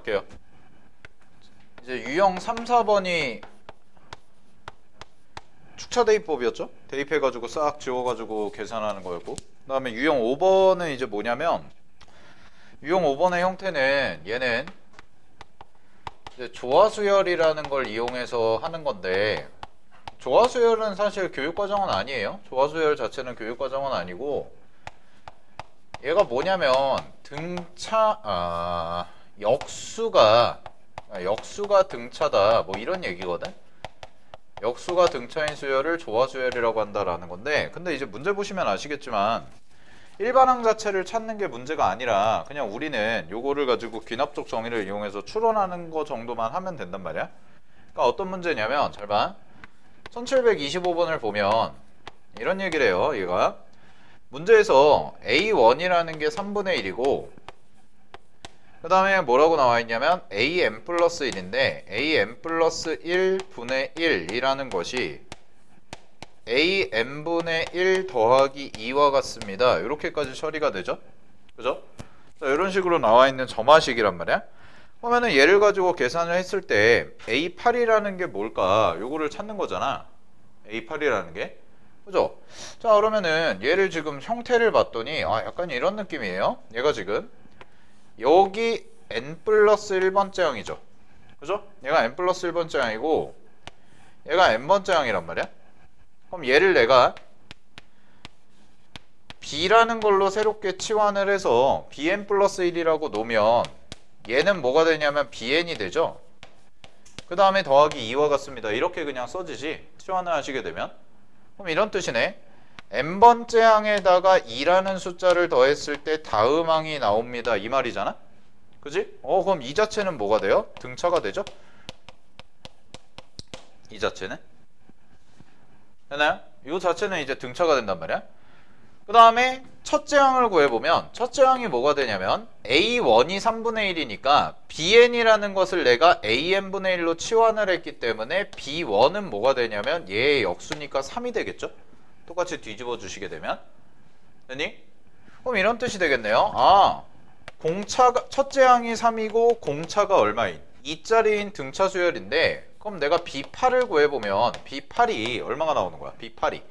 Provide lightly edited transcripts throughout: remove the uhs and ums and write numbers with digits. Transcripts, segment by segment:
갈게요. 이제 유형 3, 4번이 축차 대입법이었죠? 대입해가지고 싹 지워가지고 계산하는 거였고, 그 다음에 유형 5번은 이제 뭐냐면, 유형 5번의 형태는 얘는 이제 조화수열이라는 걸 이용해서 하는 건데, 조화수열은 사실 교육과정은 아니에요. 조화수열 자체는 교육과정은 아니고, 얘가 뭐냐면 역수가 등차다 뭐 이런 얘기거든. 역수가 등차인 수열을 조화수열이라고 한다라는 건데, 근데 이제 문제 보시면 아시겠지만 일반항 자체를 찾는 게 문제가 아니라 그냥 우리는 요거를 가지고 귀납적 정의를 이용해서 추론하는 거 정도만 하면 된단 말이야. 그러니까 어떤 문제냐면 잘 봐. 1725번을 보면 이런 얘기를 해요. 얘가 문제에서 A1이라는 게 3분의 1이고, 그 다음에 뭐라고 나와 있냐면 AM 플러스 1인데 AM 플러스 1분의 1이라는 것이 AM분의 1 더하기 2와 같습니다. 이렇게까지 처리가 되죠. 그죠? 자, 이런 식으로 나와 있는 점화식이란 말이야. 그러면은 얘를 가지고 계산을 했을 때 A8이라는 게 뭘까? 요거를 찾는 거잖아. A8이라는 게. 그죠? 자, 그러면은 얘를 지금 형태를 봤더니 약간 이런 느낌이에요. 얘가 지금 여기 n 플러스 1번째 항이죠. 그죠? 얘가 n 플러스 1번째 항이고 얘가 n번째 항이란 말이야. 그럼 얘를 내가 b라는 걸로 새롭게 치환을 해서 bn 플러스 1이라고 놓으면 얘는 뭐가 되냐면 bn이 되죠. 그 다음에 더하기 2와 같습니다. 이렇게 그냥 써지지. 치환을 하시게 되면. 그럼 이런 뜻이네. n번째 항에다가 2라는 숫자를 더했을 때 다음 항이 나옵니다. 이 말이잖아. 그지? 그럼 이 자체는 뭐가 돼요? 등차가 되죠? 이 자체는? 되나요? 이 자체는 이제 등차가 된단 말이야. 그 다음에 첫째 항을 구해보면 첫째 항이 뭐가 되냐면 A1이 3분의 1이니까 BN이라는 것을 내가 AN분의 1로 치환을 했기 때문에 B1은 뭐가 되냐면 얘의 역수니까 3이 되겠죠? 똑같이 뒤집어 주시게 되면. 됐니? 그럼 이런 뜻이 되겠네요. 공차가 첫째 항이 3이고 공차가 얼마인? 2짜리인 등차 수열인데, 그럼 내가 B8을 구해보면 B8이 얼마가 나오는 거야? B8이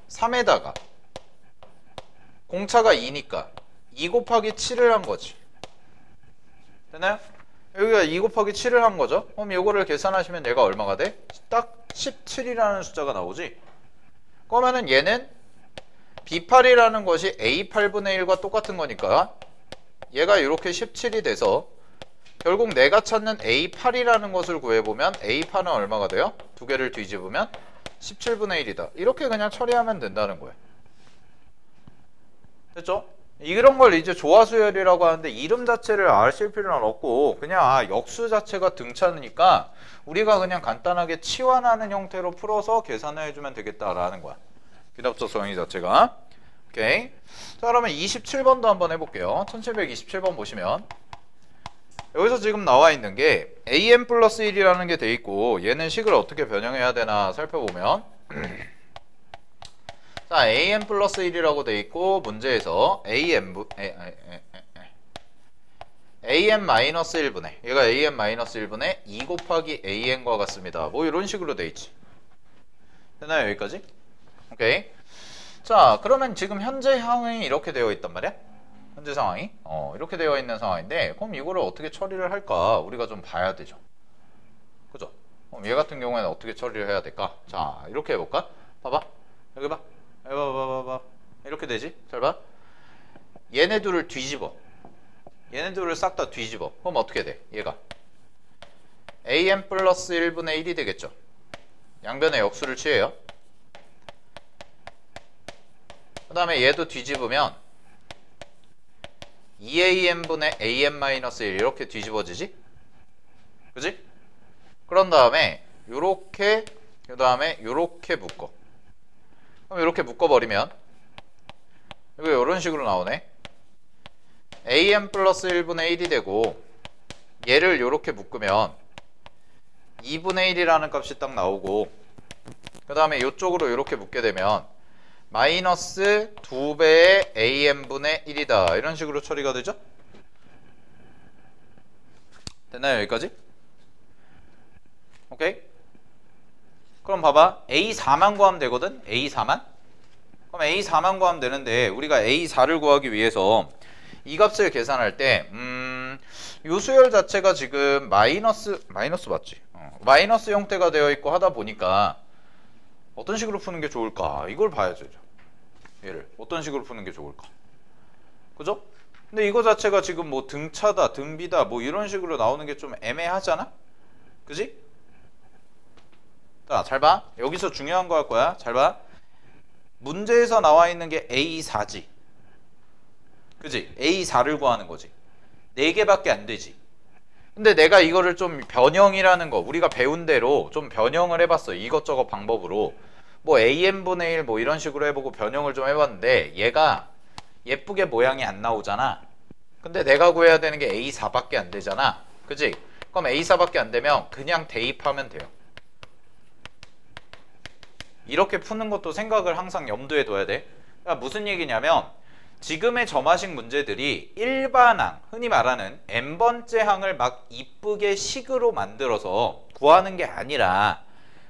3에다가 공차가 2니까 2 곱하기 7을 한 거지. 되나요? 여기가 2 곱하기 7을 한 거죠. 그럼 이거를 계산하시면 얘가 얼마가 돼? 딱 17이라는 숫자가 나오지. 그러면은 얘는 B8이라는 것이 A8분의 1과 똑같은 거니까 얘가 이렇게 17이 돼서 결국 내가 찾는 A8이라는 것을 구해보면 A8은 얼마가 돼요? 두 개를 뒤집으면 17분의 1이다. 이렇게 그냥 처리하면 된다는 거예요. 됐죠? 이런 걸 이제 조화수열이라고 하는데 이름 자체를 아실 필요는 없고 그냥 역수 자체가 등차니까 우리가 그냥 간단하게 치환하는 형태로 풀어서 계산을 해주면 되겠다라는 거야. 귀납적 정의 자체가. 오케이. 자, 그러면 27번도 한번 해볼게요. 1727번 보시면 여기서 지금 나와 있는 게 AN 플러스 1이라는 게 돼 있고 얘는 식을 어떻게 변형해야 되나 살펴보면 자, AN 플러스 1이라고 돼 있고 문제에서 AN 마이너스 1분의 얘가 AN 마이너스 1분의 2 곱하기 AN과 같습니다. 뭐 이런 식으로 돼 있지. 되나요? 여기까지? 오케이. 자, 그러면 지금 현재 상황이 이렇게 되어 있단 말이야. 현재 상황이 이렇게 되어 있는 상황인데 그럼 이거를 어떻게 처리를 할까 우리가 좀 봐야 되죠. 그죠? 그럼 얘 같은 경우에는 어떻게 처리를 해야 될까? 자, 이렇게 해볼까? 봐봐. 여기 봐. 봐봐. 이렇게 되지? 잘 봐. 얘네 둘을 뒤집어. 얘네 둘을 싹 다 뒤집어. 그럼 어떻게 돼? 얘가 AN 플러스 1분의 1이 되겠죠. 양변의 역수를 취해요. 그 다음에 얘도 뒤집으면 2AN분의 AN-1 이렇게 뒤집어지지? 그지? 그런 다음에 요렇게 그 다음에 요렇게 묶어. 그럼 이렇게 묶어버리면 이거 이런 식으로 나오네. AN 플러스 1분의 1이 되고 얘를 이렇게 묶으면 2분의 1이라는 값이 딱 나오고 그 다음에 이쪽으로 이렇게 묶게 되면 마이너스 2배의 AN분의 1이다. 이런 식으로 처리가 되죠? 됐나요? 여기까지? 오케이? 그럼 봐봐. A4만 구하면 되거든? A4만? 그럼 A4만 구하면 되는데 우리가 A4를 구하기 위해서 이 값을 계산할 때 요 수열 자체가 지금 마이너스 맞지? 마이너스 형태가 되어 있고 하다 보니까 어떤 식으로 푸는 게 좋을까? 이걸 봐야죠. 얘를 어떤 식으로 푸는 게 좋을까? 그죠? 근데 이거 자체가 지금 뭐 등차다, 등비다 뭐 이런 식으로 나오는 게 좀 애매하잖아? 그지? 자, 잘 봐. 여기서 중요한 거 할 거야. 잘 봐. 문제에서 나와 있는 게 A4지. 그지? A4를 구하는 거지. 4개밖에 안 되지. 근데 내가 이거를 좀 변형이라는 거 우리가 배운 대로 좀 변형을 해봤어. 이것저것 방법으로. 뭐 AN분의 1 뭐 이런 식으로 해보고 변형을 좀 해봤는데 얘가 예쁘게 모양이 안 나오잖아. 근데 내가 구해야 되는 게 A4밖에 안 되잖아. 그지? 그럼 A4밖에 안 되면 그냥 대입하면 돼요. 이렇게 푸는 것도 생각을 항상 염두에 둬야 돼. 그러니까 무슨 얘기냐면 지금의 점화식 문제들이 일반항, 흔히 말하는 n번째 항을 막 이쁘게 식으로 만들어서 구하는 게 아니라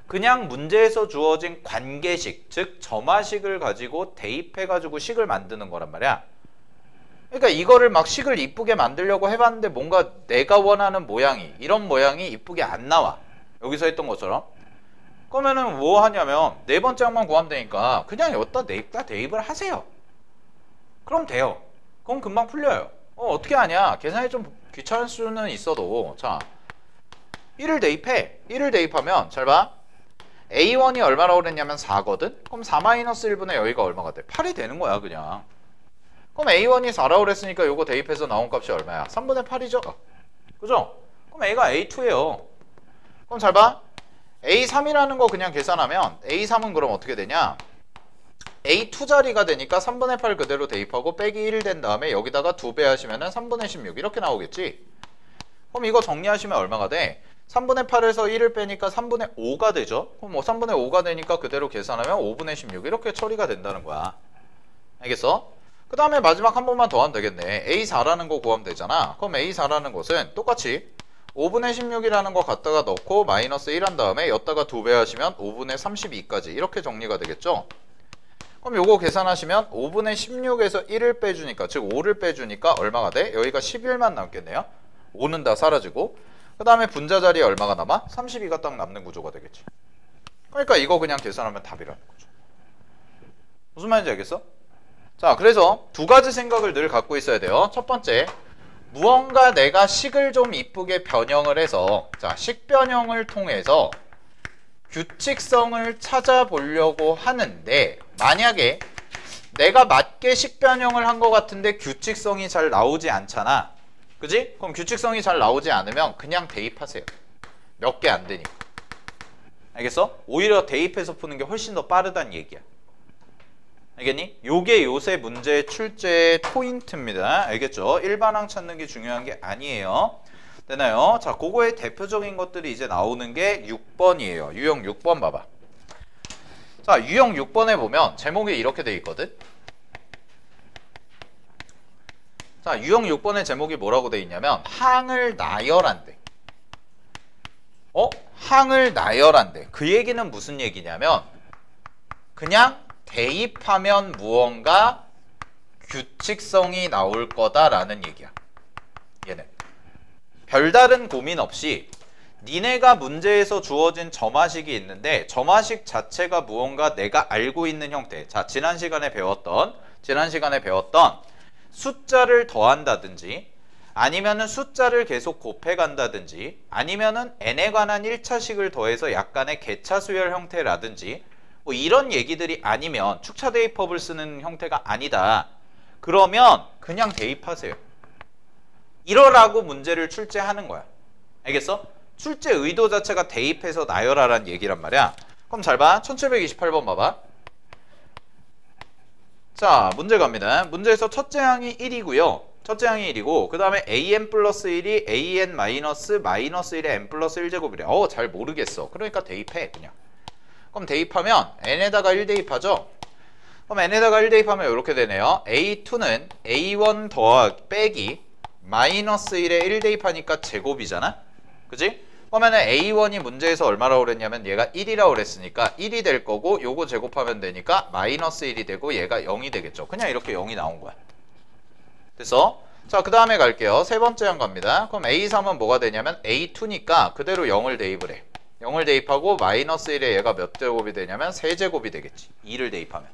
그냥 문제에서 주어진 관계식, 즉 점화식을 가지고 대입해가지고 식을 만드는 거란 말이야. 그러니까 이거를 막 식을 이쁘게 만들려고 해봤는데 뭔가 내가 원하는 모양이, 이런 모양이 이쁘게 안 나와. 여기서 했던 것처럼. 그러면은 뭐 하냐면 4번째 항만 구하면 되니까 그냥 여기다 대입을 하세요. 그럼 돼요. 그럼 금방 풀려요. 어떻게 하냐? 계산이 좀 귀찮을 수는 있어도 자 1을 대입해. 1을 대입하면 잘 봐. A1이 얼마라고 그랬냐면 4거든? 그럼 4-1분의 여기가 얼마가 돼? 8이 되는 거야 그냥. 그럼 A1이 4라고 그랬으니까 요거 대입해서 나온 값이 얼마야? 3분의 8이죠? 그죠? 그럼 A가 A2예요. 그럼 잘 봐. A3이라는 거 그냥 계산하면 A3은 그럼 어떻게 되냐? A2 자리가 되니까 3분의 8 그대로 대입하고 빼기 1 된 다음에 여기다가 2배 하시면은 3분의 16 이렇게 나오겠지? 그럼 이거 정리하시면 얼마가 돼? 3분의 8에서 1을 빼니까 3분의 5가 되죠? 그럼 뭐 3분의 5가 되니까 그대로 계산하면 5분의 16 이렇게 처리가 된다는 거야. 알겠어? 그 다음에 마지막 한 번만 더 하면 되겠네. A4라는 거 구하면 되잖아. 그럼 A4라는 것은 똑같이 5분의 16이라는 거 갖다가 넣고 마이너스 1 한 다음에 여기다가 2배 하시면 5분의 32까지 이렇게 정리가 되겠죠? 그럼 요거 계산하시면 5분의 16에서 1을 빼주니까 즉 5를 빼주니까 얼마가 돼? 여기가 11만 남겠네요. 5는 다 사라지고 그 다음에 분자 자리에 얼마가 남아? 32가 딱 남는 구조가 되겠지. 그러니까 이거 그냥 계산하면 답이라는 거죠. 무슨 말인지 알겠어? 자, 그래서 두 가지 생각을 늘 갖고 있어야 돼요. 첫 번째, 무언가 내가 식을 좀 이쁘게 변형을 해서 자, 식 변형을 통해서 규칙성을 찾아보려고 하는데 만약에 내가 맞게 식 변형을 한 것 같은데 규칙성이 잘 나오지 않잖아. 그지? 그럼 규칙성이 잘 나오지 않으면 그냥 대입하세요. 몇 개 안 되니까. 알겠어? 오히려 대입해서 푸는 게 훨씬 더 빠르다는 얘기야. 알겠니? 요게 요새 문제 출제의 포인트입니다. 알겠죠? 일반항 찾는 게 중요한 게 아니에요. 되나요? 자, 그거의 대표적인 것들이 이제 나오는 게 6번이에요. 유형 6번 봐봐. 자, 유형 6번에 보면 제목이 이렇게 돼 있거든? 자, 유형 6번의 제목이 뭐라고 돼 있냐면 항을 나열한대. 항을 나열한대. 그 얘기는 무슨 얘기냐면 그냥 대입하면 무언가 규칙성이 나올 거다라는 얘기야. 얘는 별다른 고민 없이 니네가 문제에서 주어진 점화식이 있는데 점화식 자체가 무언가 내가 알고 있는 형태. 자, 지난 시간에 배웠던 숫자를 더한다든지 아니면은 숫자를 계속 곱해간다든지 아니면은 n에 관한 1차식을 더해서 약간의 개차수열 형태라든지 뭐 이런 얘기들이 아니면 축차 대입법을 쓰는 형태가 아니다. 그러면 그냥 대입하세요. 이러라고 문제를 출제하는 거야. 알겠어? 출제 의도 자체가 대입해서 나열하라는 얘기란 말이야. 그럼 잘 봐. 1728번 봐봐. 자, 문제 갑니다. 문제에서 첫째 항이 1이고요. 첫째 항이 1이고 그 다음에 an 플러스 1이 an 마이너스 1의 n 플러스 1제곱이래. 잘 모르겠어. 그러니까 대입해 그냥. 그럼 대입하면 n에다가 1 대입하죠. 그럼 n에다가 1 대입하면 이렇게 되네요. a2는 a1 빼기 마이너스 1에 1 대입하니까 제곱이잖아. 그지? 그러면은 A1이 문제에서 얼마라고 그랬냐면 얘가 1이라고 그랬으니까 1이 될 거고 요거 제곱하면 되니까 마이너스 1이 되고 얘가 0이 되겠죠. 그냥 이렇게 0이 나온 거야. 됐어? 자, 그 다음에 갈게요. 세 번째 한 겁니다. 그럼 A3은 뭐가 되냐면 A2니까 그대로 0을 대입을 해. 0을 대입하고 마이너스 1에 얘가 몇 제곱이 되냐면 세제곱이 되겠지. 2를 대입하면.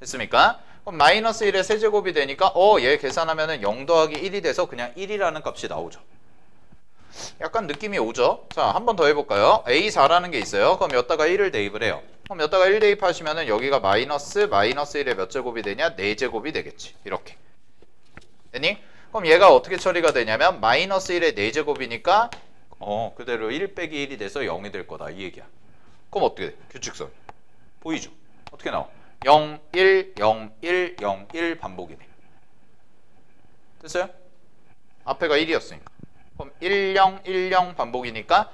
됐습니까? 그럼 마이너스 1에 세제곱이 되니까 얘 계산하면은 0 더하기 1이 돼서 그냥 1이라는 값이 나오죠. 약간 느낌이 오죠? 자, 한 번 더 해볼까요? A4라는 게 있어요. 그럼 여기다가 1을 대입을 해요. 그럼 여기다가 1 대입하시면은 여기가 마이너스 1에 몇 제곱이 되냐? 4제곱이 되겠지. 이렇게. 됐니? 그럼 얘가 어떻게 처리가 되냐면 마이너스 1에 4제곱이니까 그대로 1 빼기 1이 돼서 0이 될 거다. 이 얘기야. 그럼 어떻게 돼? 규칙선. 보이죠? 어떻게 나와? 0, 1, 0, 1, 0, 1 반복이네. 됐어요? 앞에가 1이었으니까. 그럼 1, 0, 1, 0 반복이니까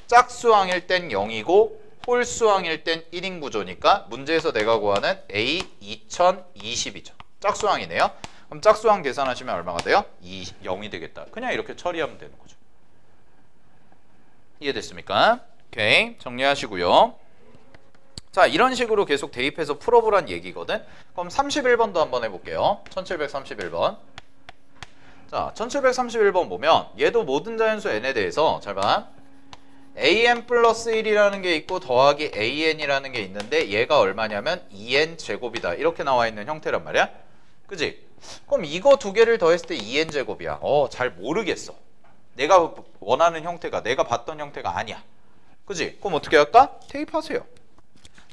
짝수항일 땐 0이고 홀수항일 땐 1인 구조니까 문제에서 내가 구하는 A 2020이죠. 짝수항이네요. 그럼 짝수항 계산하시면 얼마가 돼요? 0이 되겠다. 그냥 이렇게 처리하면 되는 거죠. 이해됐습니까? 오케이, 정리하시고요. 자, 이런 식으로 계속 대입해서 풀어보란 얘기거든. 그럼 31번도 한번 해볼게요. 1731번. 자, 1731번 보면 얘도 모든 자연수 n에 대해서 잘 봐. an 플러스 1이라는 게 있고 더하기 an이라는 게 있는데 얘가 얼마냐면 2n 제곱이다. 이렇게 나와 있는 형태란 말이야. 그지? 그럼 이거 두 개를 더했을 때 2n 제곱이야. 잘 모르겠어. 내가 원하는 형태가, 내가 봤던 형태가 아니야. 그지? 그럼 어떻게 할까? 대입하세요.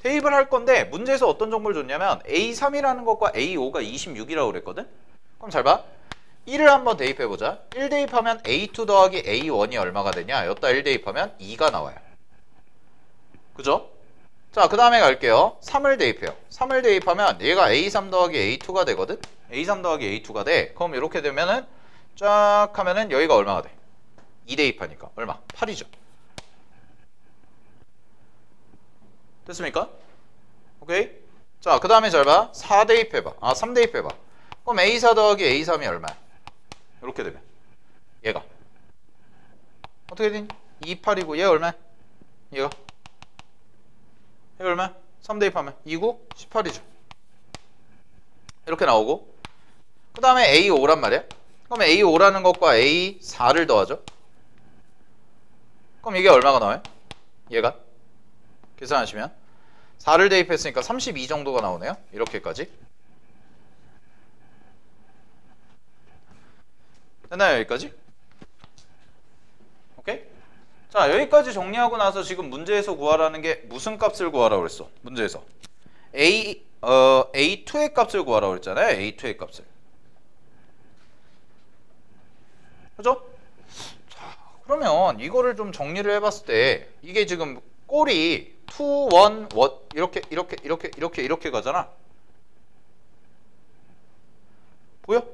대입을 할 건데 문제에서 어떤 정보를 줬냐면 A3이라는 것과 A5가 26이라고 그랬거든? 그럼 잘 봐. 1을 한번 대입해보자. 1 대입하면 A2 더하기 A1이 얼마가 되냐? 여기다 1 대입하면 2가 나와요. 그죠? 자, 그 다음에 갈게요. 3을 대입해요. 3을 대입하면 얘가 A3 더하기 A2가 되거든? A3 더하기 A2가 돼. 그럼 이렇게 되면은 쫙 하면은 여기가 얼마가 돼? 2 대입하니까 얼마? 8이죠. 됐습니까? 오케이? 자, 그 다음에 잘 봐. 4 대입해봐. 3 대입해봐. 그럼 A4 더하기 A3이 얼마야? 이렇게 되면 얘가 어떻게 되니? 2, 8이고 얘 얼마야? 얘가 얼마야? 3 대입하면 2, 9, 18이죠. 이렇게 나오고 그 다음에 A5란 말이야. 그럼 A5라는 것과 A4를 더하죠. 그럼 이게 얼마가 나와요? 얘가 계산하시면 4를 대입했으니까 32 정도가 나오네요. 이렇게까지. 됐나요? 여기까지? 오케이? 자, 여기까지 정리하고 나서 지금 문제에서 구하라는 게 무슨 값을 구하라고 그랬어? 문제에서 A2의 값을 구하라고 그랬잖아요. A2의 값을. 그죠? 자, 그러면 이거를 좀 정리를 해봤을 때 이게 지금 꼴이 2, 1, 1 이렇게 가잖아. 보여?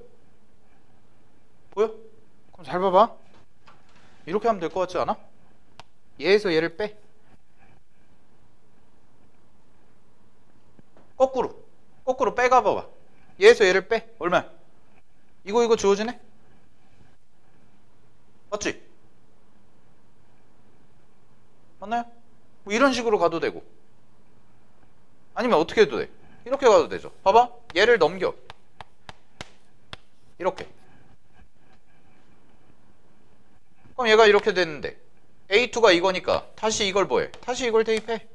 보여? 그럼 잘 봐봐. 이렇게 하면 될 것 같지 않아? 얘에서 얘를 빼. 거꾸로 빼가 봐봐. 얘에서 얘를 빼. 얼마야? 이거 주어지네? 맞지? 맞나요? 뭐 이런 식으로 가도 되고 아니면 어떻게 해도 돼. 이렇게 가도 되죠. 봐봐. 얘를 넘겨. 이렇게. 그럼 얘가 이렇게 됐는데 A2가 이거니까 다시 이걸 뭐해? 다시 이걸 대입해.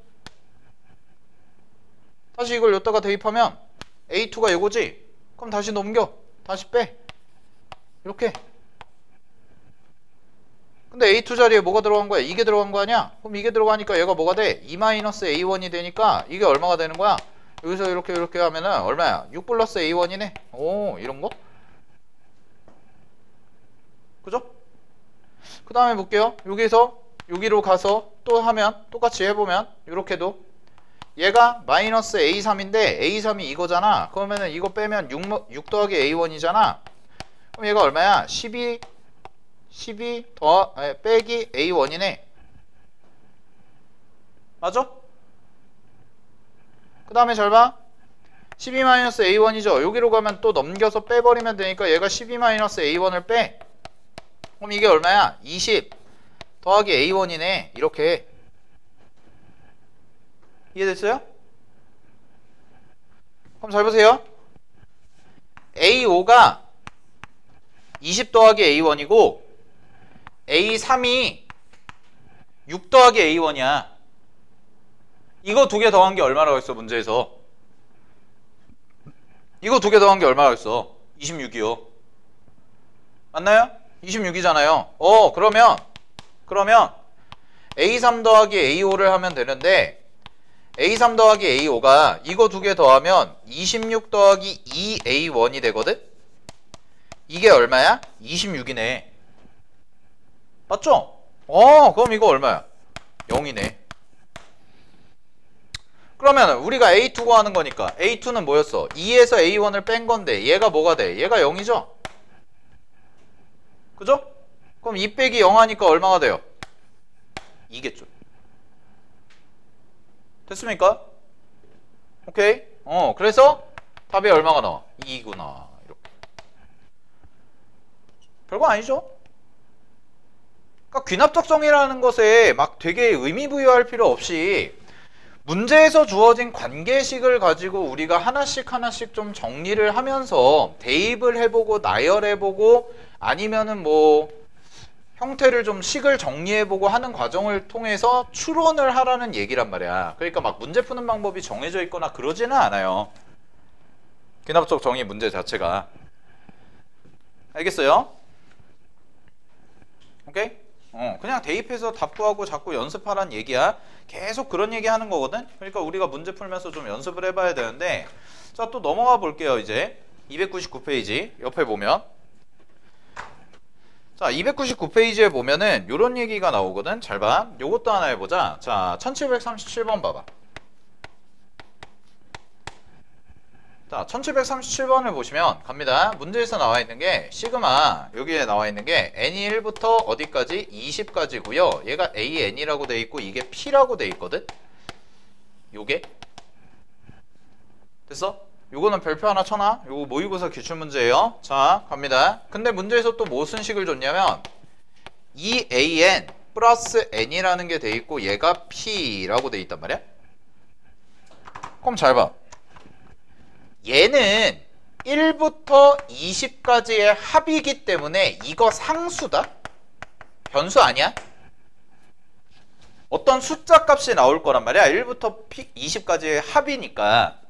다시 이걸 여기다가 대입하면 A2가 이거지? 그럼 다시 넘겨. 다시 빼. 이렇게. 근데 A2 자리에 뭐가 들어간 거야? 이게 들어간 거 아니야? 그럼 이게 들어가니까 얘가 뭐가 돼? 2-A1이 되니까 이게 얼마가 되는 거야? 여기서 이렇게 하면은 얼마야? 6 플러스 A1이네. 오, 이런 거? 그죠? 그 다음에 볼게요. 여기서 여기로 가서 또 하면 똑같이 해보면 이렇게도 얘가 마이너스 A3인데 A3이 이거잖아. 그러면은 이거 빼면 6 더하기 A1이잖아. 그럼 얘가 얼마야? 12 빼기 A1이네. 맞아? 그 다음에 잘 봐. 12-A1이죠. 여기로 가면 또 넘겨서 빼버리면 되니까 얘가 12-A1을 빼. 그럼 이게 얼마야? 20 더하기 A1이네. 이렇게. 이해됐어요? 그럼 잘 보세요. A5가 20 더하기 A1이고 A3이 6 더하기 A1이야. 이거 두 개 더한 게 얼마라고 했어, 문제에서? 이거 두 개 더한 게 얼마라고 했어? 26이요. 맞나요? 26이잖아요. 그러면 A3 더하기 A5를 하면 되는데 A3 더하기 A5가 이거 두 개 더하면 26 더하기 2A1이 되거든? 이게 얼마야? 26이네. 맞죠? 그럼 이거 얼마야? 0이네. 그러면 우리가 A2 구하는 거니까 A2는 뭐였어? 2에서 A1을 뺀 건데 얘가 뭐가 돼? 얘가 0이죠? 그죠? 그럼 2 빼기 0 하니까 얼마가 돼요? 2겠죠. 됐습니까? 오케이? 그래서 답이 얼마가 나와? 2구나. 이렇게. 별거 아니죠? 그러니까 귀납적성이라는 것에 막 되게 의미 부여할 필요 없이 문제에서 주어진 관계식을 가지고 우리가 하나씩 좀 정리를 하면서 대입을 해보고 나열해보고 아니면은 뭐 형태를 좀 식을 정리해보고 하는 과정을 통해서 추론을 하라는 얘기란 말이야. 그러니까 막 문제 푸는 방법이 정해져 있거나 그러지는 않아요. 귀납적 정의 문제 자체가. 알겠어요? 오케이? 그냥 대입해서 답 구하고 자꾸 연습하란 얘기야. 계속 그런 얘기 하는 거거든. 그러니까 우리가 문제 풀면서 좀 연습을 해봐야 되는데, 자, 또 넘어가 볼게요. 이제 299페이지 옆에 보면, 자, 299페이지에 보면은 요런 얘기가 나오거든. 잘 봐. 요것도 하나 해보자. 자, 1737번 봐봐. 자, 1737번을 보시면 갑니다. 문제에서 나와 있는 게 시그마, 여기에 나와 있는 게 n이 1부터 어디까지? 20까지고요. 얘가 AN이라고 돼 있고 이게 P라고 돼 있거든. 요게 됐어? 요거는 별표 하나 쳐놔. 요거 모의고사 기출문제예요. 자, 갑니다. 근데 문제에서 또 무슨 식을 줬냐면 2AN 플러스 N이라는 게 돼 있고 얘가 P라고 돼 있단 말이야. 그럼 잘 봐. 얘는 1부터 20까지의 합이기 때문에 이거 상수다? 변수 아니야? 어떤 숫자 값이 나올 거란 말이야. 1부터 20까지의 합이니까.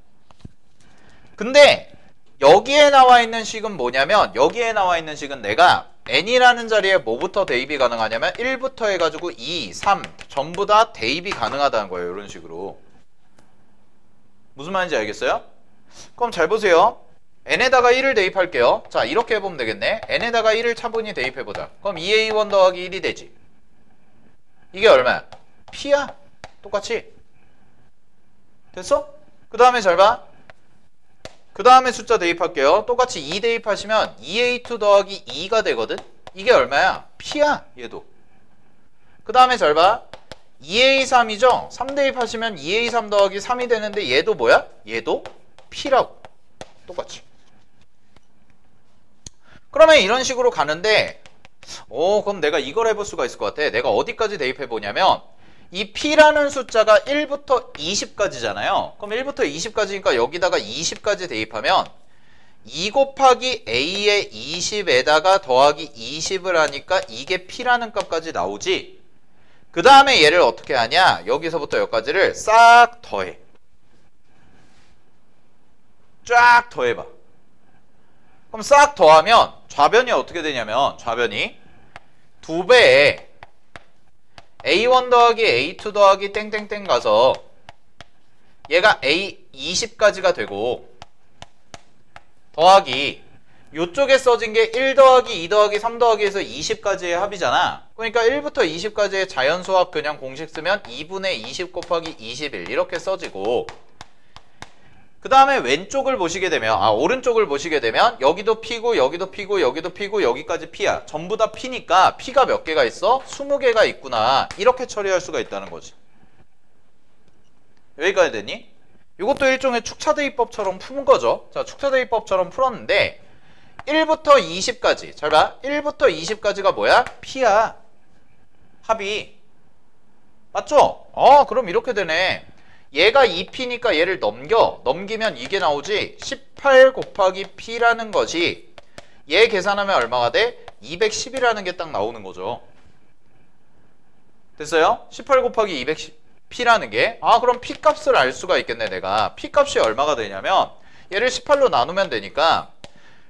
근데 여기에 나와 있는 식은 뭐냐면 여기에 나와 있는 식은 내가 n이라는 자리에 뭐부터 대입이 가능하냐면 1부터 해가지고 2, 3 전부 다 대입이 가능하다는 거예요. 이런 식으로. 무슨 말인지 알겠어요? 그럼 잘 보세요. n에다가 1을 대입할게요. 자, 이렇게 해보면 되겠네. n에다가 1을 차분히 대입해보자. 그럼 2a1 더하기 1이 되지. 이게 얼마야? p야. 똑같이. 됐어? 그 다음에 잘 봐. 그 다음에 숫자 대입할게요. 똑같이 2 대입하시면 2a2 더하기 2가 되거든. 이게 얼마야? p야. 얘도. 그 다음에 잘 봐. 2a3이죠? 3 대입하시면 2a3 더하기 3이 되는데 얘도 뭐야? 얘도 P라고. 똑같이. 그러면 이런 식으로 가는데 그럼 내가 이걸 해볼 수가 있을 것 같아. 내가 어디까지 대입해보냐면 이 P라는 숫자가 1부터 20까지잖아요. 그럼 1부터 20까지니까 여기다가 20까지 대입하면 2 곱하기 A의 20에다가 더하기 20을 하니까 이게 P라는 값까지 나오지. 그 다음에 얘를 어떻게 하냐? 여기서부터 여기까지를 싹 더해. 쫙 더해봐. 그럼 싹 더하면 좌변이 어떻게 되냐면 좌변이 2배에 A1 더하기 A2 더하기 땡땡땡 가서 얘가 A20까지가 되고 더하기 요쪽에 써진 게 1 더하기 2 더하기 3 더하기에서 20까지의 합이잖아. 그러니까 1부터 20까지의 자연수합 그냥 공식 쓰면 2분의 20 곱하기 21 이렇게 써지고 그 다음에 왼쪽을 보시게 되면 오른쪽을 보시게 되면 여기도 P고 여기도 P고 여기도 P고 여기까지 P야. 전부 다 P니까 P가 몇 개가 있어? 20개가 있구나. 이렇게 처리할 수가 있다는 거지. 여기까지 됐니? 이것도 일종의 축차대입법처럼 푸는 거죠. 자, 축차대입법처럼 풀었는데 1부터 20까지. 잘 봐. 1부터 20까지가 뭐야? P야. 합이. 맞죠? 그럼 이렇게 되네. 얘가 2P니까 얘를 넘기면 이게 나오지. 18 곱하기 P라는 것이 얘 계산하면 얼마가 돼? 210이라는 게 딱 나오는 거죠. 됐어요? 18 곱하기 210P라는 게. 그럼 P 값을 알 수가 있겠네, 내가. P 값이 얼마가 되냐면 얘를 18로 나누면 되니까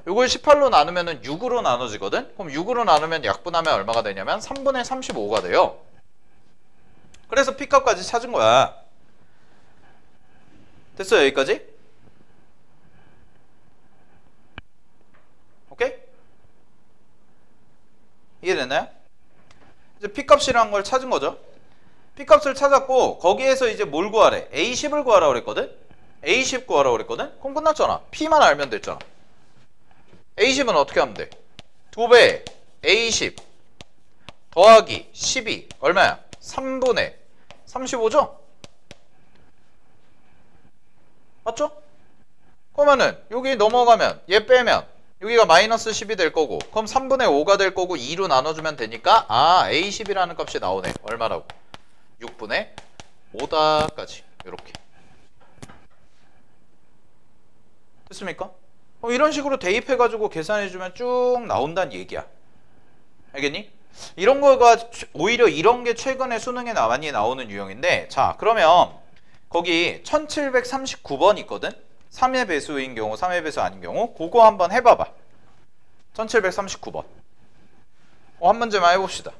요걸 18로 나누면은 6으로 나눠지거든? 그럼 6으로 나누면 약분하면 얼마가 되냐면 3분의 35가 돼요. 그래서 P 값까지 찾은 거야. 됐어요, 여기까지? 오케이? 이해됐나요? 이제 P값이라는 걸 찾은 거죠. P값을 찾았고 거기에서 이제 뭘 구하래? A10을 구하라 그랬거든? A10 구하라 그랬거든? 그럼 끝났잖아. P만 알면 됐잖아. A10은 어떻게 하면 돼? 2배 A10 더하기 12 얼마야? 3분의 35죠? 맞죠? 그러면은 여기 넘어가면 얘 빼면 여기가 마이너스 10이 될 거고 그럼 3분의 5가 될 거고 2로 나눠주면 되니까 A10이라는 값이 나오네. 얼마라고? 6분의 5다까지 이렇게 됐습니까? 이런 식으로 대입해가지고 계산해주면 쭉 나온다는 얘기야. 알겠니? 이런 거가 오히려 이런 게 최근에 수능에 많이 나오는 유형인데 자 그러면 거기 1739번 있거든? 3의 배수인 경우 3의 배수 아닌 경우 그거 한번 해봐봐. 1739번 한 문제만 해봅시다.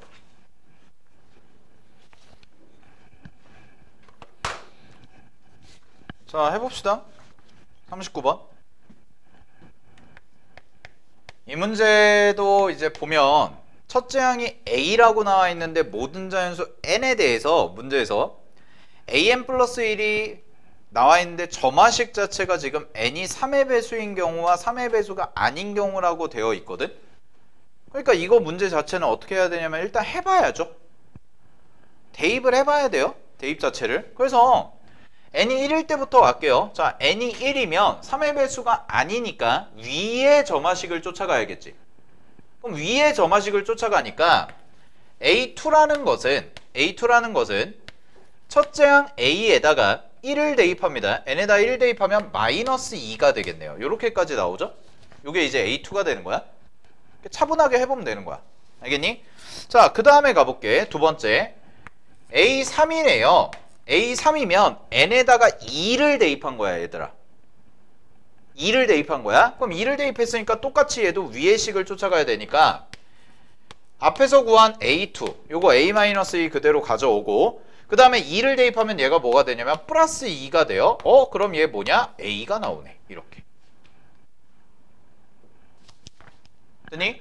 자 해봅시다. 39번 이 문제도 이제 보면 첫째 항이 A라고 나와 있는데 모든 자연수 N에 대해서 문제에서 AN 플러스 1이 나와 있는데 점화식 자체가 지금 N이 3의 배수인 경우와 3의 배수가 아닌 경우라고 되어 있거든. 그러니까 이거 문제 자체는 어떻게 해야 되냐면 일단 해봐야죠. 대입을 해봐야 돼요. 대입 자체를. 그래서 n이 1일 때부터 갈게요. 자, n이 1이면 3의 배수가 아니니까 위의 점화식을 쫓아가야겠지. 그럼 위의 점화식을 쫓아가니까 A2라는 것은 첫째 항 A에다가 1을 대입합니다. n에다 1을 대입하면 마이너스 2가 되겠네요. 요렇게까지 나오죠? 요게 이제 A2가 되는 거야. 차분하게 해보면 되는 거야. 알겠니? 자, 그 다음에 가볼게. 두 번째 A3이네요. A3이면 n에다가 2를 대입한 거야, 얘들아. 2를 대입한 거야. 그럼 2를 대입했으니까 똑같이 얘도 위의 식을 쫓아가야 되니까 앞에서 구한 A2 요거 A-2 그대로 가져오고 그 다음에 2를 대입하면 얘가 뭐가 되냐면 플러스 2가 돼요. 그럼 얘 뭐냐? A가 나오네. 이렇게. 됐니?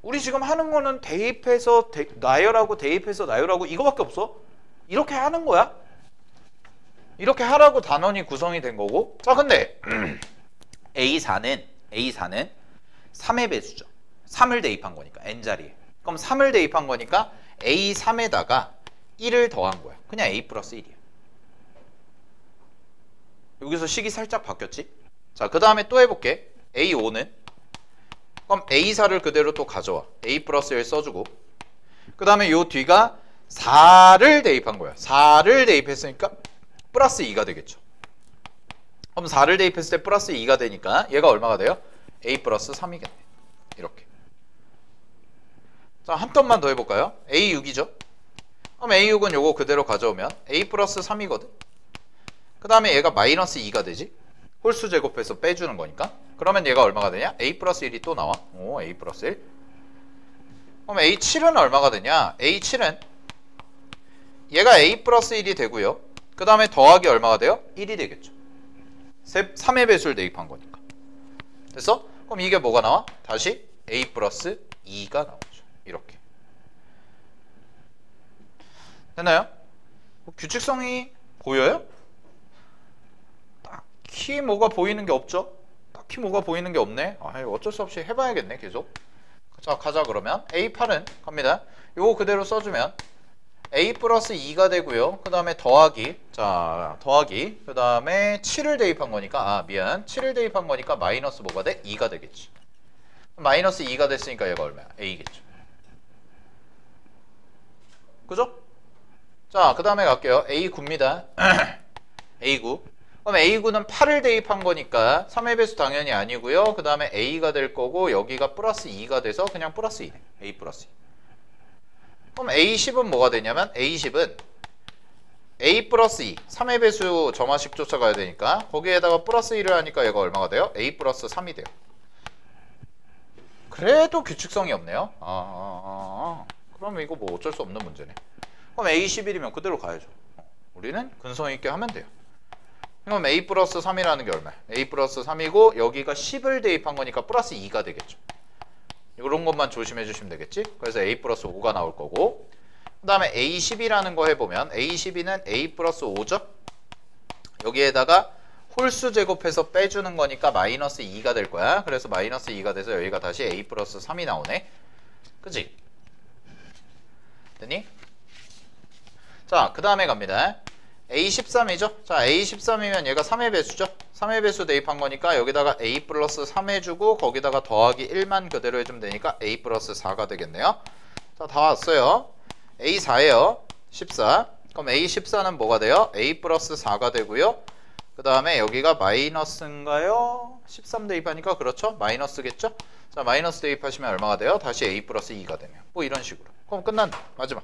우리 지금 하는 거는 대입해서 나열하고 대입해서 나열하고 이거밖에 없어. 이렇게 하는 거야. 이렇게 하라고 단원이 구성이 된 거고. 자, 근데 A4는 3의 배수죠. 3을 대입한 거니까 n자리에. 그럼 3을 대입한 거니까 A3에다가 1을 더한 거야. 그냥 A 플러스 1이야. 여기서 식이 살짝 바뀌었지? 자, 그 다음에 또 해볼게. A5는 그럼 A4를 그대로 또 가져와. A 플러스 1 써주고 그 다음에 요 뒤가 4를 대입한 거야. 4를 대입했으니까 플러스 2가 되겠죠. 그럼 4를 대입했을 때 플러스 2가 되니까 얘가 얼마가 돼요? A 플러스 3이겠네. 이렇게. 자, 한 턴만 더 해볼까요? A6이죠. 그럼 A6은 요거 그대로 가져오면 A 플러스 3이거든. 그 다음에 얘가 마이너스 2가 되지. 홀수 제곱해서 빼주는 거니까. 그러면 얘가 얼마가 되냐? A 플러스 1이 또 나와. A 플러스 1. 그럼 A7은 얼마가 되냐? A7은 얘가 A 플러스 1이 되고요. 그 다음에 더하기 얼마가 돼요? 1이 되겠죠. 3의 배수를 대입한 거니까. 됐어? 그럼 이게 뭐가 나와? 다시 A 플러스 2가 나오죠. 이렇게. 됐나요? 규칙성이 보여요? 딱히 뭐가 보이는 게 없죠? 딱히 뭐가 보이는 게 없네. 어쩔 수 없이 해봐야겠네, 계속. 자, 가자 그러면. A8은 갑니다. 요거 그대로 써주면 a 플러스 2가 되고요. 그 다음에 더하기, 자 더하기, 그 다음에 7을 대입한 거니까 7을 대입한 거니까 마이너스 뭐가 돼? 2가 되겠지. 마이너스 2가 됐으니까 얘가 얼마야? a겠죠. 그죠? 자, 그 다음에 갈게요. a9입니다. a9. 그럼 a9는 8을 대입한 거니까 3의 배수 당연히 아니고요. 그 다음에 a가 될 거고 여기가 플러스 2가 돼서 그냥 플러스 2네. a 플러스 2. 그럼 a10은 뭐가 되냐면 a10은 a 플러스 2. 3의 배수 점화식 쫓아가야 되니까 거기에다가 플러스 1을 하니까 얘가 얼마가 돼요? a 플러스 3이 돼요. 그래도 규칙성이 없네요. 그럼 이거 뭐 어쩔 수 없는 문제네. 그럼 a11이면 그대로 가야죠. 우리는 근성 있게 하면 돼요. 그럼 a 플러스 3이라는 게 얼마야? a 플러스 3이고 여기가 10을 대입한 거니까 플러스 2가 되겠죠. 이런 것만 조심해 주시면 되겠지? 그래서 a 플러스 5가 나올 거고 그 다음에 a12라는 거 해보면 a12는 a 플러스 5죠? 여기에다가 홀수 제곱해서 빼주는 거니까 마이너스 2가 될 거야. 그래서 마이너스 2가 돼서 여기가 다시 a 플러스 3이 나오네. 그치? 됐니? 자, 그 다음에 갑니다. a13이죠? 자, a13이면 얘가 3의 배수죠? 3의 배수 대입한 거니까 여기다가 a 플러스 3 해주고 거기다가 더하기 1만 그대로 해주면 되니까 a 플러스 4가 되겠네요. 자, 다 왔어요. a4예요. 14. 그럼 a14는 뭐가 돼요? a 플러스 4가 되고요. 그 다음에 여기가 마이너스인가요? 13 대입하니까 그렇죠? 마이너스겠죠? 자, 마이너스 대입하시면 얼마가 돼요? 다시 a 플러스 2가 되면 뭐 이런 식으로. 그럼 끝난다. 마지막.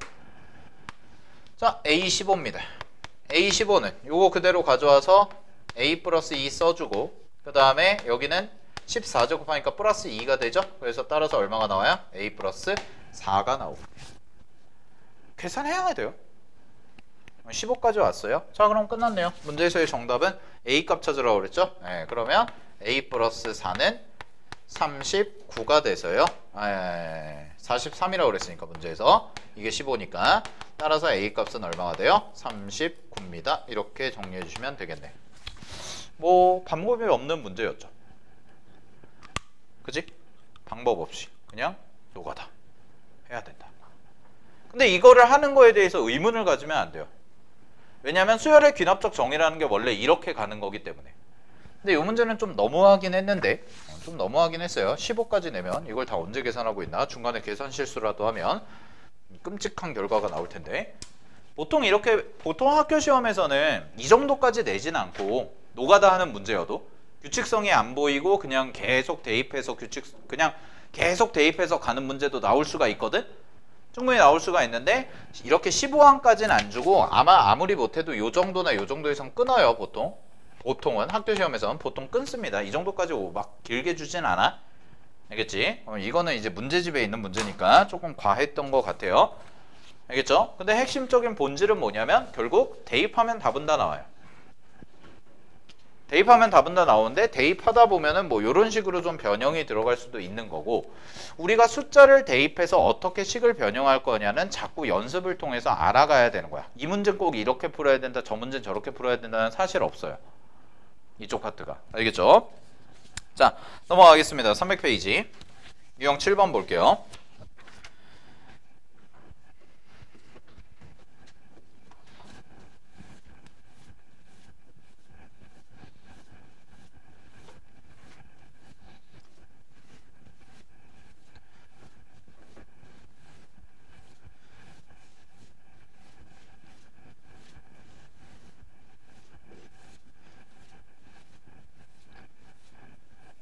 자, a15입니다. a15는 요거 그대로 가져와서 a 플러스 2 써주고 그 다음에 여기는 14제곱하니까 플러스 2가 되죠? 그래서 따라서 얼마가 나와요? a 플러스 4가 나오고 계산해야 돼요. 15까지 왔어요. 자, 그럼 끝났네요. 문제에서의 정답은 a 값 찾으라고 그랬죠? 네, 그러면 a 플러스 4는 39가 돼서요. 43이라고 그랬으니까 문제에서 이게 15니까 따라서 a 값은 얼마가 돼요? 39입니다. 이렇게 정리해 주시면 되겠네. 뭐 방법이 없는 문제였죠. 그지? 방법 없이 그냥 노가다 해야 된다. 근데 이거를 하는 거에 대해서 의문을 가지면 안 돼요. 왜냐하면 수열의 귀납적 정의라는 게 원래 이렇게 가는 거기 때문에. 근데 이 문제는 좀 너무하긴 했는데 좀 너무하긴 했어요. 15까지 내면 이걸 다 언제 계산하고 있나? 중간에 계산 실수라도 하면 끔찍한 결과가 나올 텐데 보통 학교 시험에서는 이 정도까지 내진 않고 노가다 하는 문제여도 규칙성이 안 보이고 그냥 계속 대입해서 가는 문제도 나올 수가 있거든? 충분히 나올 수가 있는데 이렇게 15항까지는 안 주고 아무리 못해도 요 정도나 요 정도 이상 끊어요. 보통은 학교 시험에서는 보통 끊습니다. 이 정도까지 막 길게 주진 않아. 알겠지? 이거는 이제 문제집에 있는 문제니까 조금 과했던 것 같아요. 알겠죠? 근데 핵심적인 본질은 뭐냐면 결국 대입하면 답은 다 나와요. 대입하면 답은 다 나오는데 대입하다 보면은 뭐 이런 식으로 좀 변형이 들어갈 수도 있는 거고 우리가 숫자를 대입해서 어떻게 식을 변형할 거냐는 자꾸 연습을 통해서 알아가야 되는 거야. 이 문제는 꼭 이렇게 풀어야 된다, 저 문제는 저렇게 풀어야 된다는 사실 없어요. 이쪽 파트가. 알겠죠? 자, 넘어가겠습니다. 300페이지. 유형 7번 볼게요.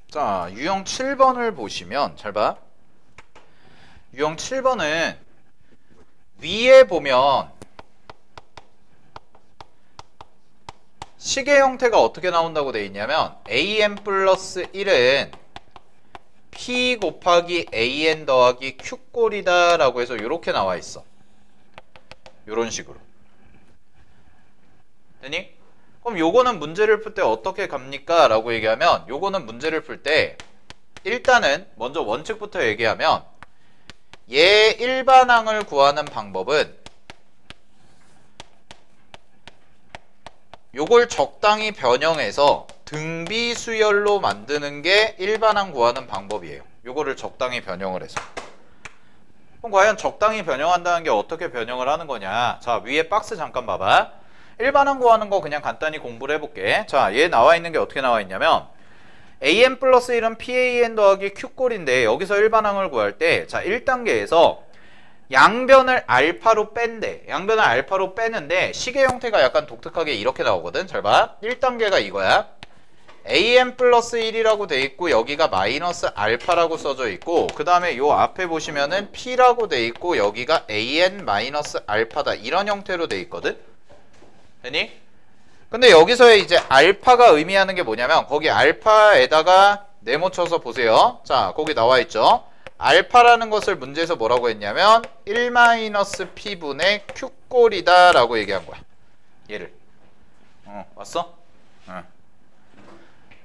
자, 유형 7번을 보시면 잘 봐. 유형 7번은 위에 보면 식의 형태가 어떻게 나온다고 되어 있냐면 an 플러스 1은 p 곱하기 an 더하기 q꼴이다 라고 해서 이렇게 나와 있어. 이런 식으로. 되니? 그럼 요거는 문제를 풀 때 어떻게 갑니까? 라고 얘기하면 요거는 문제를 풀 때 일단은 먼저 원칙부터 얘기하면 얘 일반항을 구하는 방법은 요걸 적당히 변형해서 등비수열로 만드는 게 일반항 구하는 방법이에요. 요거를 적당히 변형을 해서 그럼 과연 적당히 변형한다는 게 어떻게 변형을 하는 거냐. 자, 위에 박스 잠깐 봐봐. 일반항 구하는 거 그냥 간단히 공부를 해볼게. 자, 얘 나와 있는 게 어떻게 나와 있냐면 an 플러스 1은 pan 더하기 q꼴인데 여기서 일반항을 구할 때 자, 1단계에서 양변을 알파로 뺀대. 양변을 알파로 빼는데 식의 형태가 약간 독특하게 이렇게 나오거든. 잘 봐. 1단계가 이거야. an 플러스 1이라고 돼 있고 여기가 마이너스 알파라고 써져 있고 그 다음에 요 앞에 보시면은 p라고 돼 있고 여기가 an 마이너스 알파다. 이런 형태로 돼 있거든. 되니? 근데 여기서의 이제 알파가 의미하는 게 뭐냐면 거기 알파에다가 네모 쳐서 보세요. 자, 거기 나와 있죠. 알파라는 것을 문제에서 뭐라고 했냐면 1-p분의 q꼴이다 라고 얘기한 거야. 얘를. 왔어?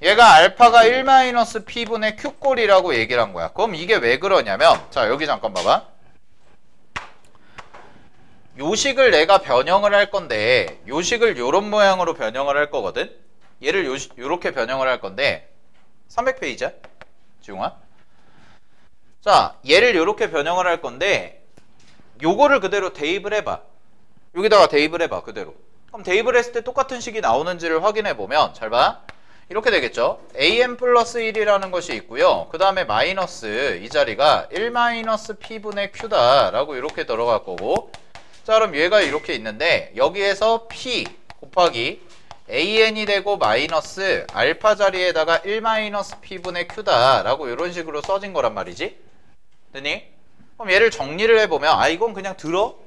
얘가 알파가 1-p분의 q꼴이라고 얘기를 한 거야. 그럼 이게 왜 그러냐면 자, 여기 잠깐 봐봐. 요식을 내가 변형을 할 건데 요식을 요런 모양으로 변형을 할 거거든. 얘를 요렇게 변형을 할 건데 300페이지야 지웅아. 자, 얘를 요렇게 변형을 할 건데 요거를 그대로 대입을 해봐. 여기다가 대입을 해봐 그대로. 그럼 대입을 했을 때 똑같은 식이 나오는지를 확인해 보면 잘 봐. 이렇게 되겠죠. an 플러스 1이라는 것이 있고요. 그 다음에 마이너스 이 자리가 1-p분의 q다 라고 이렇게 들어갈 거고 자, 그럼 얘가 이렇게 있는데 여기에서 p 곱하기 an이 되고 마이너스 알파 자리에다가 1-p분의 q다 라고 이런 식으로 써진 거란 말이지. 되니? 그럼 얘를 정리를 해보면 아 이건 그냥 들어?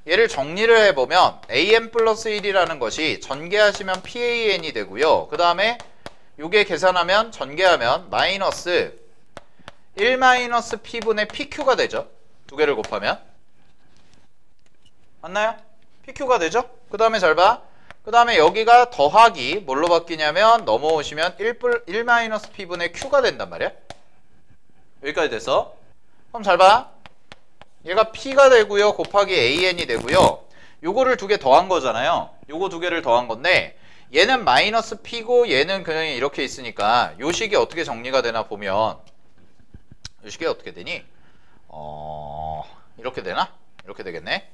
얘를 정리를 해보면 an 플러스 1이라는 것이 전개하시면 pan이 되고요. 그 다음에 요게 계산하면 전개하면 마이너스 1-p분의 pq가 되죠. 두 개를 곱하면 맞나요? pq가 되죠? 그 다음에 잘 봐. 그 다음에 여기가 더하기 뭘로 바뀌냐면 넘어오시면 1-p분의 q가 된단 말이야. 여기까지 됐어. 그럼 잘 봐. 얘가 p가 되고요. 곱하기 an이 되고요. 요거를 두 개 더한 거잖아요. 요거 두 개를 더한 건데 얘는 마이너스 p고 얘는 그냥 이렇게 있으니까 요 식이 어떻게 정리가 되나 보면 요 식이 어떻게 되니? 이렇게 되나? 이렇게 되겠네.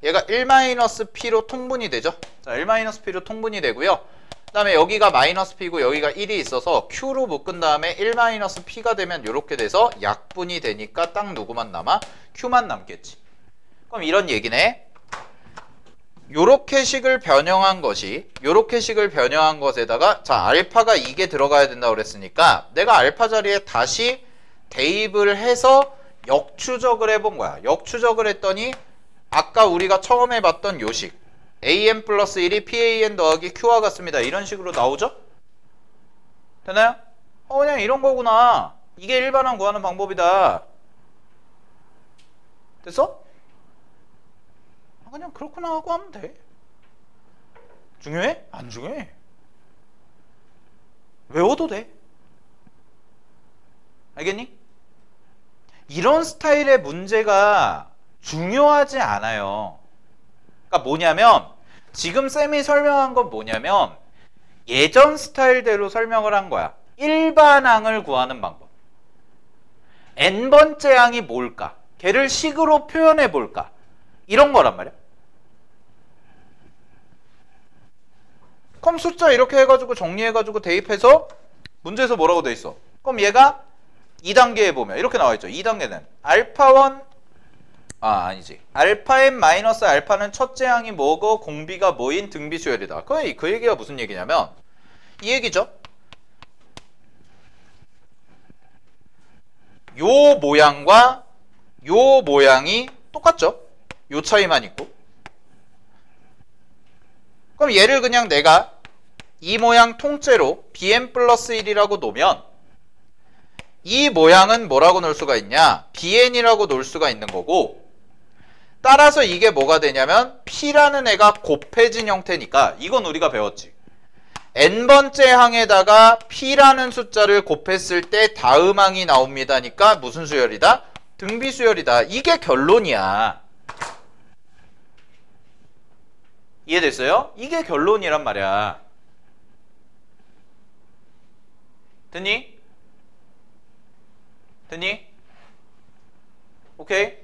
얘가 1-p로 통분이 되죠. 자, 1-p로 통분이 되고요. 그 다음에 여기가 마이너스 p고 여기가 1이 있어서 q로 묶은 다음에 1-p가 되면 이렇게 돼서 약분이 되니까 딱 누구만 남아? q만 남겠지. 그럼 이런 얘기네. 요렇게 식을 변형한 것이 요렇게 식을 변형한 것에다가 자, 알파가 이게 들어가야 된다고 그랬으니까 내가 알파 자리에 다시 대입을 해서 역추적을 해본 거야. 역추적을 했더니 아까 우리가 처음에 봤던 요식 an 플러스 1이 pan 더하기 q와 같습니다. 이런 식으로 나오죠? 되나요? 그냥 이런 거구나. 이게 일반항 구하는 방법이다. 됐어? 그냥 그렇구나 하고 하면 돼. 중요해? 안 중요해. 외워도 돼. 알겠니? 이런 스타일의 문제가 중요하지 않아요. 그러니까 뭐냐면 지금 쌤이 설명한 건 뭐냐면 예전 스타일대로 설명을 한 거야. 일반항을 구하는 방법. n번째 항이 뭘까? 걔를 식으로 표현해 볼까? 이런 거란 말이야. 그럼 숫자 이렇게 해가지고 정리해가지고 대입해서 문제에서 뭐라고 돼 있어? 그럼 얘가 2단계에 보면 이렇게 나와 있죠. 2단계는 알파1 아니지. 알파 n 마이너스 알파는 첫째 항이 뭐고 공비가 뭐인 등비 수열이다. 그 얘기가 무슨 얘기냐면 이 얘기죠. 요 모양과 요 모양이 똑같죠. 요 차이만 있고. 그럼 얘를 그냥 내가 이 모양 통째로 bn 플러스 1이라고 놓으면 이 모양은 뭐라고 놓을 수가 있냐? bn이라고 놓을 수가 있는 거고 따라서 이게 뭐가 되냐면 p라는 애가 곱해진 형태니까 이건 우리가 배웠지. n번째 항에다가 p라는 숫자를 곱했을 때 다음 항이 나옵니다니까 무슨 수열이다? 등비 수열이다. 이게 결론이야. 이해됐어요? 이게 결론이란 말이야. 됐니? 됐니? 오케이?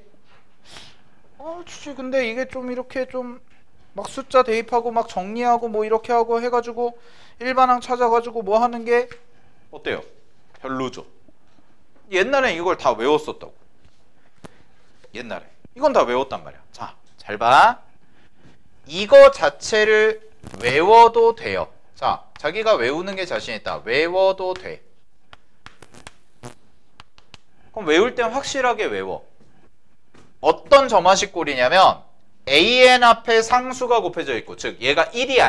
근데 이게 좀 이렇게 좀 막 숫자 대입하고 막 정리하고 뭐 이렇게 하고 해가지고 일반항 찾아가지고 뭐 하는 게 어때요? 별로죠. 옛날엔 이걸 다 외웠었다고. 옛날에 이건 다 외웠단 말이야. 자, 잘 봐. 이거 자체를 외워도 돼요. 자, 자기가 외우는 게 자신 있다. 외워도 돼. 그럼 외울 땐 확실하게 외워. 어떤 점화식 꼴이냐면 an 앞에 상수가 곱해져 있고, 즉 얘가 1이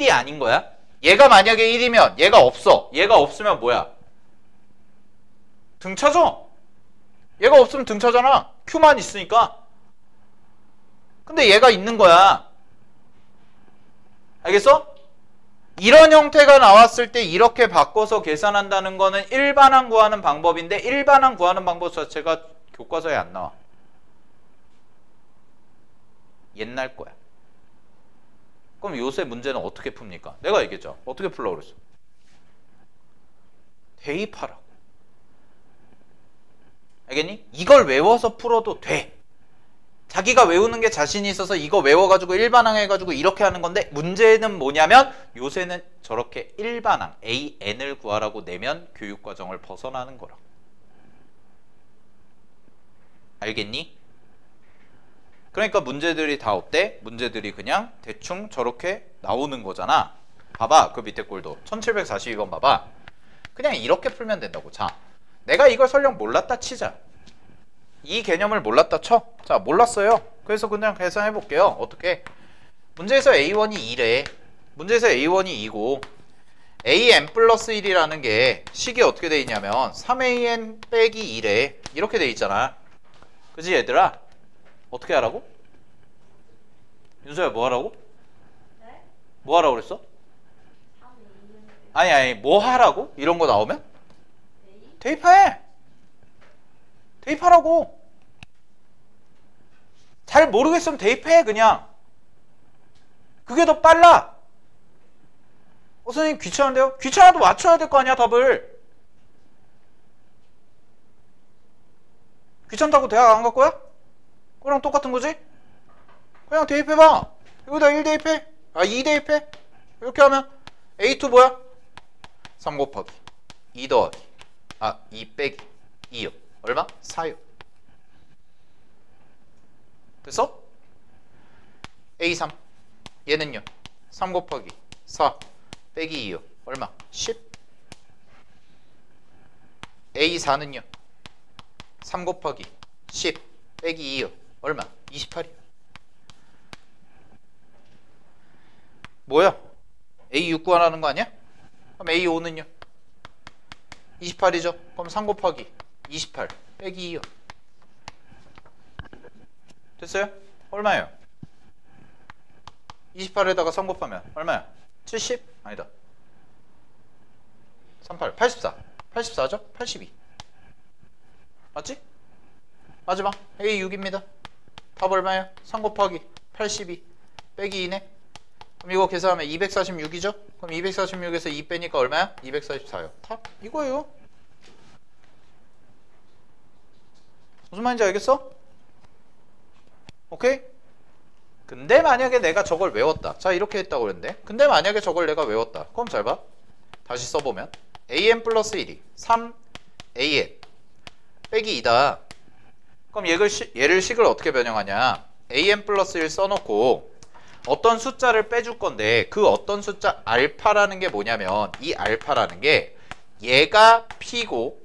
아닌 거야. 얘가 만약에 1이면 얘가 없어. 얘가 없으면 뭐야? 등차죠? 얘가 없으면 등차잖아. Q만 있으니까. 근데 얘가 있는 거야. 알겠어? 이런 형태가 나왔을 때 이렇게 바꿔서 계산한다는 거는 일반항 구하는 방법인데 일반항 구하는 방법 자체가 교과서에 안 나와. 옛날 거야. 그럼 요새 문제는 어떻게 풉니까? 내가 얘기했죠. 어떻게 풀라고 그랬어? 대입하라고. 알겠니? 이걸 외워서 풀어도 돼. 자기가 외우는 게 자신이 있어서 이거 외워가지고 일반항 해가지고 이렇게 하는 건데 문제는 뭐냐면 요새는 저렇게 일반항 AN을 구하라고 내면 교육과정을 벗어나는 거라. 알겠니? 그러니까 문제들이 다 어때? 문제들이 그냥 대충 저렇게 나오는 거잖아. 봐봐. 그 밑에 꼴도 1742번 봐봐. 그냥 이렇게 풀면 된다고. 자, 내가 이걸 설령 몰랐다 치자. 이 개념을 몰랐다 쳐. 자, 몰랐어요. 그래서 그냥 계산해 볼게요. 어떻게? 문제에서 A1이 2래. 문제에서 A1이 2고 AN 플러스 1이라는 게 식이 어떻게 돼 있냐면 3AN 빼기 2래. 이렇게 돼 있잖아. 그지 얘들아? 어떻게 하라고? 윤서야 뭐 하라고? 네? 뭐 하라고 그랬어? 아니 뭐 하라고? 이런 거 나오면? 대입해. 대입하라고. 잘 모르겠으면 대입해 그냥. 그게 더 빨라. 선생님 귀찮은데요? 귀찮아도 맞춰야 될 거 아니야 답을. 귀찮다고 대학 안 갈 거야? 그거랑 똑같은 거지? 그냥 대입해봐. 여기다 1 대입해. 2 대입해. 이렇게 하면 A2 뭐야? 3 곱하기 2 더하기 2 빼기 2요. 얼마? 4요. 됐어? A3 얘는요 3 곱하기 4 빼기 2요. 얼마? 10. A4는요 3 곱하기 10 빼기 2요. 얼마? 28이요. 뭐야? A6 구하라는 거 아니야? 그럼 A5는요 28이죠. 그럼 3 곱하기 28 빼기 2요. 됐어요? 얼마예요? 28에다가 3 곱하면 얼마야? 70? 아니다. 38 84 84죠? 82 맞지? 마지막 A6입니다. 답 얼마예요? 3 곱하기 82 빼기 2네. 그럼 이거 계산하면 246이죠? 그럼 246에서 2 빼니까 얼마야? 244요. 답 이거예요. 무슨 말인지 알겠어? 오케이? 근데 만약에 내가 저걸 외웠다. 자 이렇게 했다고 그랬는데 근데 만약에 저걸 내가 외웠다. 그럼 잘 봐. 다시 써보면 AN 플러스 1이 3AN 빼기 2다. 그럼 얘를 식을 어떻게 변형하냐. AN 플러스 1 써놓고 어떤 숫자를 빼줄 건데 그 어떤 숫자 알파라는 게 뭐냐면 이 알파라는 게 얘가 P고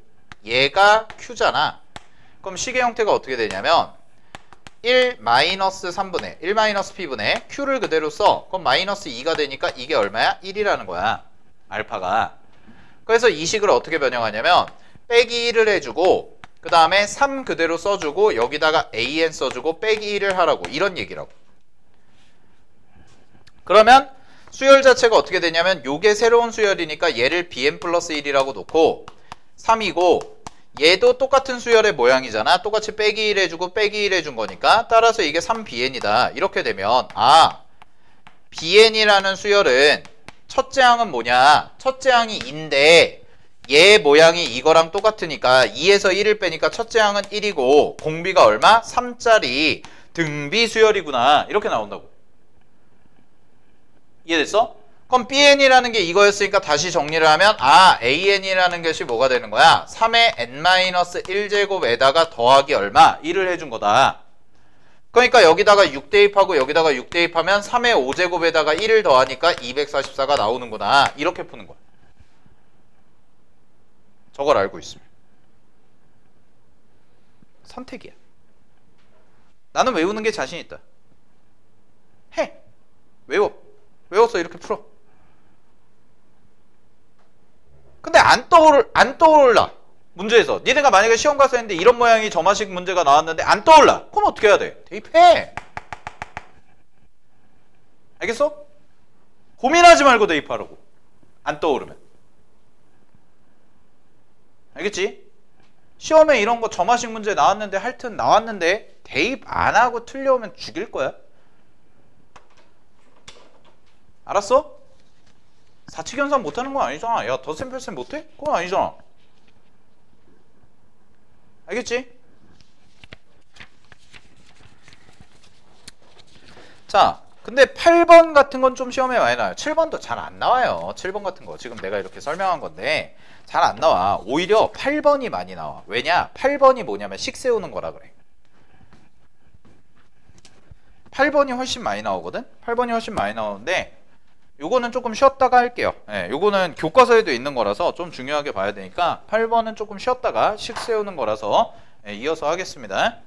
얘가 Q잖아. 그럼 식의 형태가 어떻게 되냐면 1 마이너스 3분의 1 마이너스 P분의 Q를 그대로 써. 그럼 마이너스 2가 되니까 이게 얼마야? 1이라는 거야. 알파가. 그래서 이 식을 어떻게 변형하냐면 빼기 1을 해주고 그 다음에 3 그대로 써주고 여기다가 AN 써주고 빼기 1을 하라고. 이런 얘기라고. 그러면 수열 자체가 어떻게 되냐면 요게 새로운 수열이니까 얘를 BN 플러스 1이라고 놓고 3이고 얘도 똑같은 수열의 모양이잖아. 똑같이 빼기 1 해주고 빼기 1 해준 거니까 따라서 이게 3BN이다. 이렇게 되면 BN이라는 수열은 첫째 항은 뭐냐? 첫째 항이 2인데 얘 모양이 이거랑 똑같으니까 2에서 1을 빼니까 첫째 항은 1이고 공비가 얼마? 3짜리 등비 수열이구나. 이렇게 나온다고. 이해됐어? 그럼 BN이라는 게 이거였으니까 다시 정리를 하면 AN이라는 것이 뭐가 되는 거야? 3의 N-1제곱에다가 더하기 얼마? 1을 해준 거다. 그러니까 여기다가 6 대입하고 여기다가 6 대입하면 3의 5제곱에다가 1을 더하니까 244가 나오는구나. 이렇게 푸는 거야. 저걸 알고 있으면. 선택이야. 나는 외우는 게 자신 있다. 해. 외워. 외워서 이렇게 풀어. 근데 안 떠올라. 문제에서. 니네가 만약에 시험 가서 했는데 이런 모양이 저마식 문제가 나왔는데 안 떠올라. 그럼 어떻게 해야 돼? 대입해. 알겠어? 고민하지 말고 대입하라고. 안 떠오르면. 알겠지? 시험에 이런 거 저마식 문제 나왔는데 하여튼 나왔는데 대입 안 하고 틀려오면 죽일 거야. 알았어? 사칙연산 못하는 건 아니잖아. 야, 덧셈 뺄셈 못해? 그건 아니잖아. 알겠지? 자, 근데 8번 같은 건 좀 시험에 많이 나와요. 7번도 잘 안 나와요. 7번 같은 거 지금 내가 이렇게 설명한 건데 잘 안 나와. 오히려 8번이 많이 나와. 왜냐? 8번이 뭐냐면 식 세우는 거라 그래. 8번이 훨씬 많이 나오거든? 8번이 훨씬 많이 나오는데 요거는 조금 쉬었다가 할게요. 예, 요거는 교과서에도 있는 거라서 좀 중요하게 봐야 되니까 8번은 조금 쉬었다가 식 세우는 거라서 예, 이어서 하겠습니다.